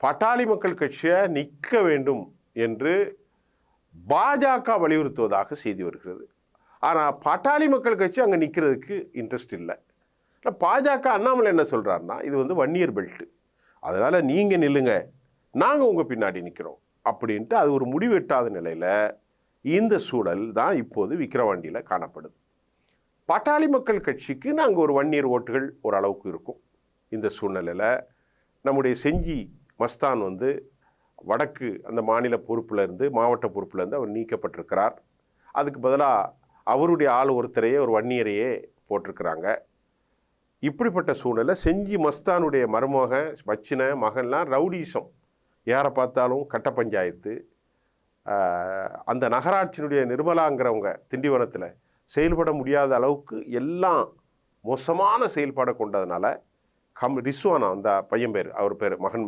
பாட்டாளி மக்கள் கட்சியை நிற்க வேண்டும் என்று பாஜக வலியுறுத்துவதாக செய்தி வருகிறது. ஆனால் பாட்டாளி மக்கள் கட்சி அங்கே நிற்கிறதுக்கு இன்ட்ரெஸ்ட் இல்லை. பாஜக அண்ணாமலை என்ன சொல்கிறாருன்னா, இது வன்னியர் பெல்ட்டு, அதனால் நீங்கள் நில்லுங்க, நாங்கள் உங்கள் பின்னாடி நிற்கிறோம் அப்படின்ட்டு அது ஒரு முடிவெட்டாத நிலையில் இந்த சூழல் தான் இப்போது விக்கிரவாண்டியில் காணப்படுது. பாட்டாளி மக்கள் கட்சிக்கு நாங்கள் ஒரு வன்னியர் ஓட்டுகள் ஓரளவுக்கு இருக்கும். இந்த சூழ்நிலையில் நம்முடைய செஞ்சி மஸ்தான் வடக்கு அந்த மாநில பொறுப்பிலிருந்து, மாவட்ட பொறுப்பிலேருந்து அவர் நீக்கப்பட்டிருக்கிறார். அதுக்கு பதிலாக அவருடைய ஆள் ஒருத்தரையே, ஒரு வன்னியரையே போட்டிருக்கிறாங்க. இப்படிப்பட்ட சூழ்நிலை செஞ்சி மஸ்தானுடைய மருமகன் மச்சின மகன்லாம் ரவுடிசம், யாரை பார்த்தாலும் கட்ட பஞ்சாயத்து, அந்த நகராட்சியினுடைய நிர்மலாங்கிறவங்க திண்டிவனத்தில் செயல்பட முடியாத அளவுக்கு எல்லாம் மோசமான செயல்பாடை கொண்டதுனால ரிஸ்வானா, அந்த பையன் பேர், அவர் பேர் மகன்